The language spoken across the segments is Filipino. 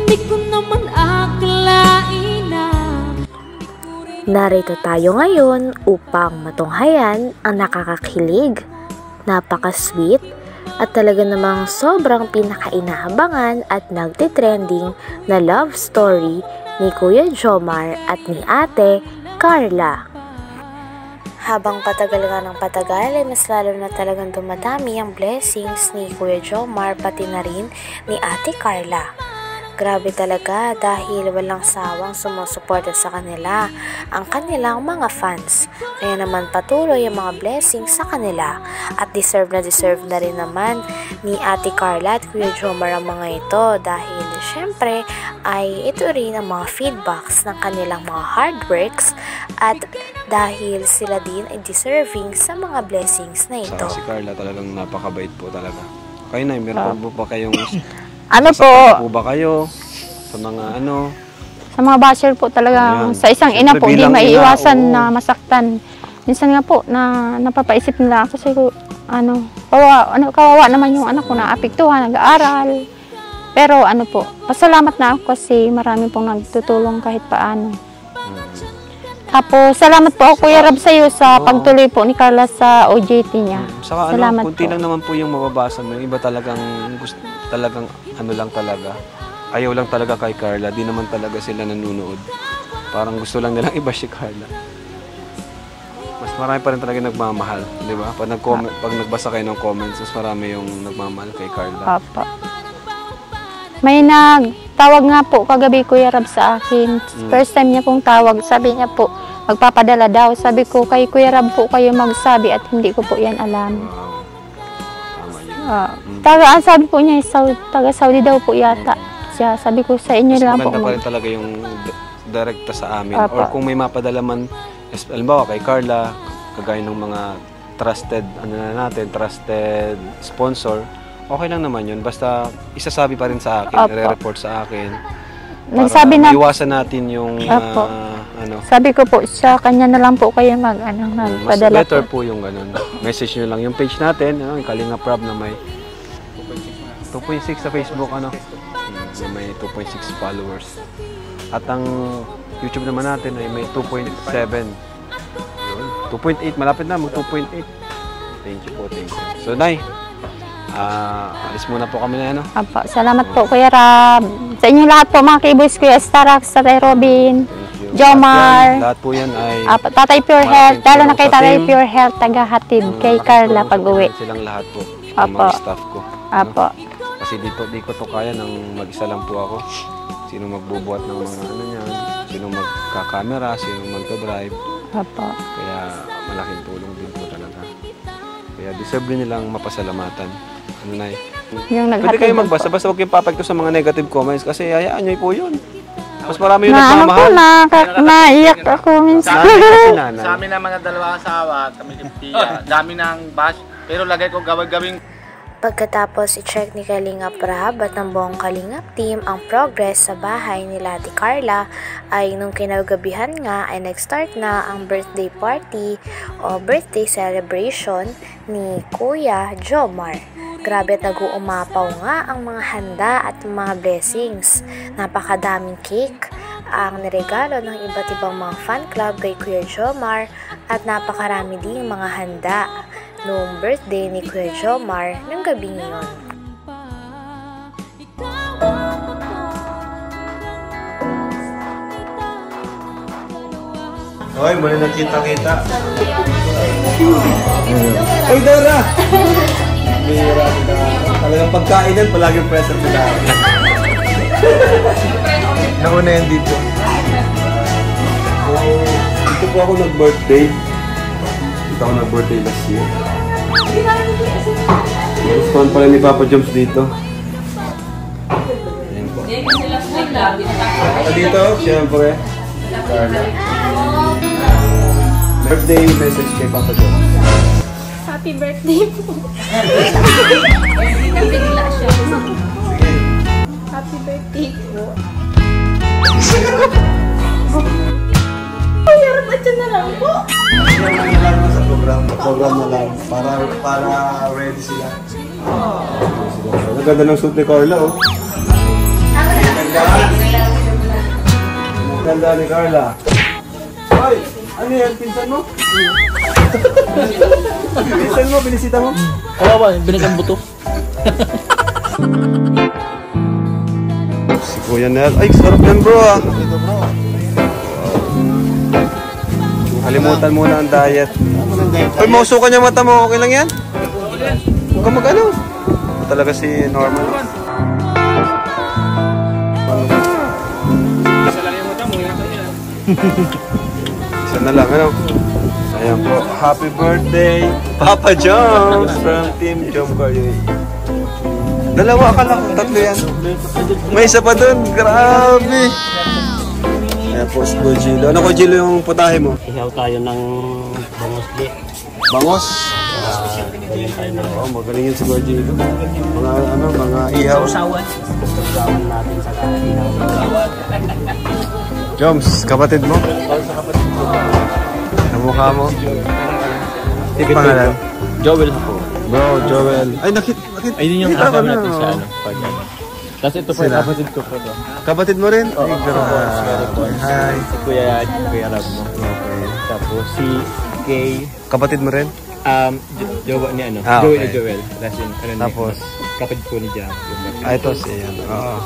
Di ko naman akalain na. Narito tayo ngayon upang matunghayan ang nakakakilig, napaka-sweet, at talaga namang sobrang pinaka-inahabangan at nagtitrending na love story ni Kuya Jomar at ni Ate Carla. Habang patagal nga ng patagal ay mas lalo na talagang dumadami ang blessings ni Kuya Jomar pati na rin ni Ate Carla. Grabe talaga dahil walang sawang sumusuporta sa kanila ang kanilang mga fans. Kaya naman patuloy ang mga blessings sa kanila at deserve na rin naman ni Ate Carla at Kuya Jomar ang mga ito dahil syempre ay ito rin ang mga feedbacks ng kanilang mga hard works at dahil sila din ay deserving sa mga blessings na ito. Si Carla talagang napakabait po talaga. Kayo na, meron po ba kayong ano po? Po ba kayo sa mga ano? Sa mga basher po talaga. Ayan. Sa isang ina po, hindi maiiwasan na masaktan. Minsan nga po, napapaisip nila kasi kawawa naman yung anak ko na apektuhan, nag-aaral. Pero ano po, pasalamat na ako kasi marami pong nagtutulong kahit paano. Tapos, salamat po ako, Kuya Rab, sa iyo sa pagtuloy po ni Carla sa OJT niya. Saka salamat kunti lang naman po yung mababasa mo. Yung iba talagang ano lang talaga. Ayaw lang talaga kay Carla. Di naman talaga sila nanunood. Parang gusto lang nilang iba si Carla. Mas marami pa rin talaga nagmamahal. Di ba? Pag nagbasa kayo ng comments, mas marami yung nagmamahal kay Carla. Papa. May nagtawag nga po kagabi Kuya Rab sa akin. First time niya pong tawag. Sabi niya po, magpapadala daw. Sabi ko, kay Kuya Rab po kayo magsabi at hindi ko po yan alam. Ang sabi po niya, taga Saudi daw po yata. Siya, sabi ko sa inyo lang po. Maganda pa rin talaga yung direkta sa amin. Or kung may mapadala man, alimbawa kay Carla, kagaya ng mga trusted sponsor, okay lang naman yun. Basta isasabi pa rin sa akin, i-report sa akin. Nagsabi na iwasan natin yung Sabi ko po, sa kanya na lang po kayo magpadala. Mas better po yung ganun. Message nyo lang yung page natin, yung Kalinga Prab na may 2.6 sa Facebook, na may 2.6 followers. At ang YouTube naman natin ay may 2.7. 2.8, malapit na, mag 2.8. Thank you po, thank you. So, Nay, alis muna po kami na, Apo, salamat po, Kuya Rab. Sa inyo lahat po, mga keyboys, Kuya Starax, Tatay Robin, Jomar. Lahat po yan ay Tatay Pure Health, lalo na kay Tatay Pure Health, taga-hatid kay Carla pag-uwi. Silang lahat po, ang mga staff ko. Apo. Kasi di ko to kaya nang mag-isa lang po ako. Sino magbubuhat ng mga niyan, sino magka-camera, sino magka-drive. Apo. Kaya malaking tulong din po talaga. Kaya deserve din nilang mapasalamatan. Pwede kayo magbasa, basta huwag kayong papagto sa mga negative comments kasi hayaan nyo po yun. Mas marami yung nagmamahal. Naiyak ako minsan. Sa amin na mga dalawang asawa, kami Tiya, dami ng bash, pero lagay ko gawing. Pagkatapos i-check ni Kalinga Prab at ng buong Kalingap team ang progress sa bahay ni Ate Carla ay nung kinagabihan nga ay nag-start na ang birthday party o birthday celebration ni Kuya Jomar. Grabe at nag-uumapaw nga ang mga handa at mga blessings. Napakadaming cake ang niregalo ng iba't ibang mga fan club kay Kuya Jomar at napakarami ding mga handa noong birthday ni Kuya Jomar ng gabi ngayon. Hoy, muli nakita-kita. Hoy, Dora! Mira, talagang pagkainan, palaging present sila. Nauna yan dito. Dito po ako nag-birthday. Dito ako nag-birthday last year. Gustuhan pala ni Papa Joms dito. Ayan po. Dito, siyempre. Birthday message kay Papa Joms. Happy birthday po. Nabigla siya. Happy birthday po. Mayroon na dyan na lang po. Sa program na lang. Para ready sila. Ang ganda ng suit ni Carla, oh. Ganda ni Carla. Hoy! Ano yan? Pinsan mo? Pinsan mo? Binisita mo? Kawawa, binagang buto. Si Kuya Nel. Ay, sarap yan bro ah. Kalimutan muna ang diet. Hoy, mausukan yung mata mo. Okay lang yan? Huwag ka mag-ano. Talaga si Norman. Isa lang yung mata mo, yan yan. Isa na lang, ano? Ayan po. Happy birthday, Papa Jones from Team Jom Carly. Dalawa ka lang, tatlo yan. May isa pa dun, grabe. Ayan po, si Gojilo. Ano Gojilo yung putahe mo? Ihaw tayo ng bangos di. Bangos? Oo, magaling yun si Gojilo. Mga ano, mga ihaw. Usawan natin sa ihaw. Joms, kapatid mo? Namukha mo? Yung pangalan? Joel ako. Bro, Joel. Ay, nakita Ayun yung kita ko kasama na. natin sa ano. Pag ano. Tapos ito po, Sila? kapatid ko po. Kapatid mo rin? Oo, Ay, grabe. Hi. Si Kuya Rab mo. Okay. Tapos si Kay, Kapatid mo rin? jowa ni ano, Ah, Joel okay. ni Joel. Tapos yun, ano, Tapos? kapatid po ni Jam. Ah, ito si ano. Oo.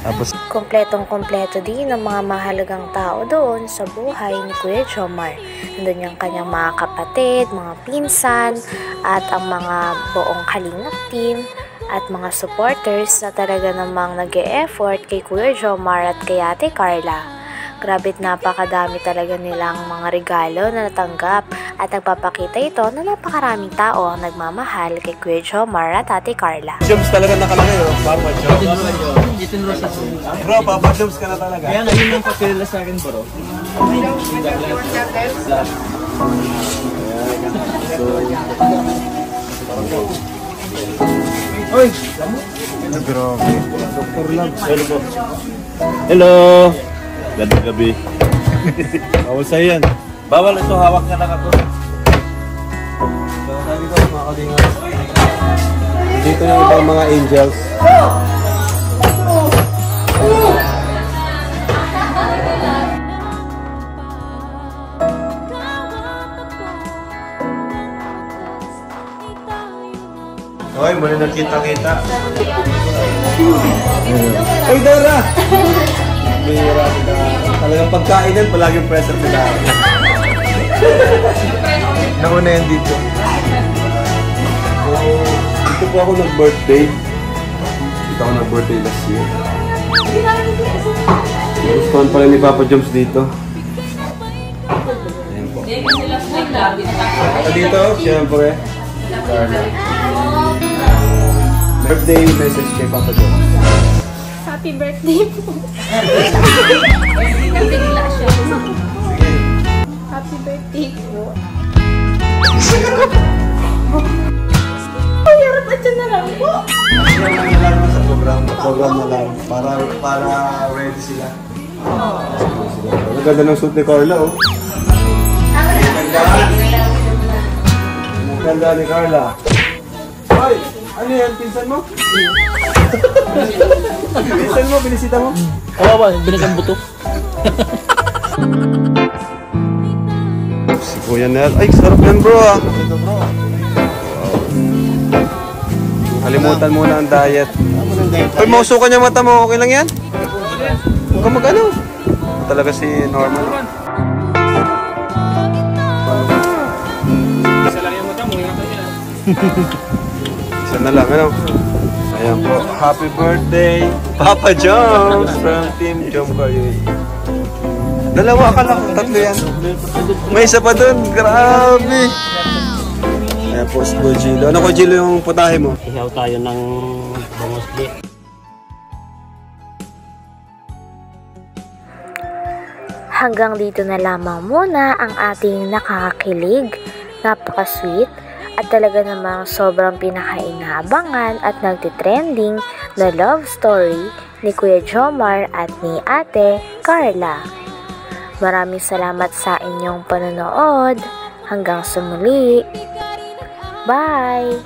Tapos, Kompletong-kompleto din ang mga mahalagang tao doon sa buhay ni Kuya Jomar. Nandun yung kanyang mga kapatid, mga pinsan, at ang mga buong Kalingap team, at mga supporters na talaga namang nag-e-effort kay Kuya Jomar at kay Ate Carla. Grabe't napakadami talaga nilang mga regalo na natanggap at nagpapakita ito na napakaraming tao ang nagmamahal kay Kuya Jomar at Ate Carla. Joms talaga nakalagay oh. Papa Joms. Dito na sa Bro, Papa Joms ka na talaga. Kaya ngayon yung pakilala sa akin, bro. Oy! Grabe. Dr. Love. Hello po. Hello! Gandang gabi. Bawal sa'yo yan. Bawal ito, hawak na lang ako. Sabi ko, mga kalingas. Dito yung ibang mga angels. Hoy, muli na kita-kita. Hoy, Dora! Bira sila. Talagang pagkainan, palaging pressure sila. Nauna yan dito. Dito po ako nag-birthday. Dito ako nag-birthday last year. Gustuhan pala ni Papa Joms dito. Ayan po. Dito, siyempre. Carla. Birthday message kay Papa Joms. Happy birthday po. Nabigla siya. Happy birthday po. Ay, harap at dyan na lang po. Yan lang nalaman sa program na lang. Para ready sila. Ang ganda ng suit ni Carla, oh. Ang ganda ni Carla. Hoy! Ano yan? Pinsan mo? Pinsan mo? Binisita mo? Kawawa, binagang buto. Si Kuya Nel. Ay, sarap yan bro ah. Kalimutan muna ang diet. Hoy, mausukan yung mata mo. Okay lang yan? Huwag ka mag-ano. Talaga si Norman. Isa lang yung mata mo, yan yan. Isa na lang, ano? Ayan po. Happy birthday, Papa Jones from Team Jom Carly. Dalawa ka lang, tatlo yan. May isa pa dun, grabe. Ayan po si Gojilo. Ano Gojilo yung putahe mo? Ihaw tayo ng bangos di. Hanggang dito na lamang muna ang ating nakakakilig, napaka-sweet, at talaga namang sobrang pinakainahabangan at nagtitrending na love story ni Kuya Jomar at ni Ate Carla. Maraming salamat sa inyong panonood. Hanggang sa muli. Bye!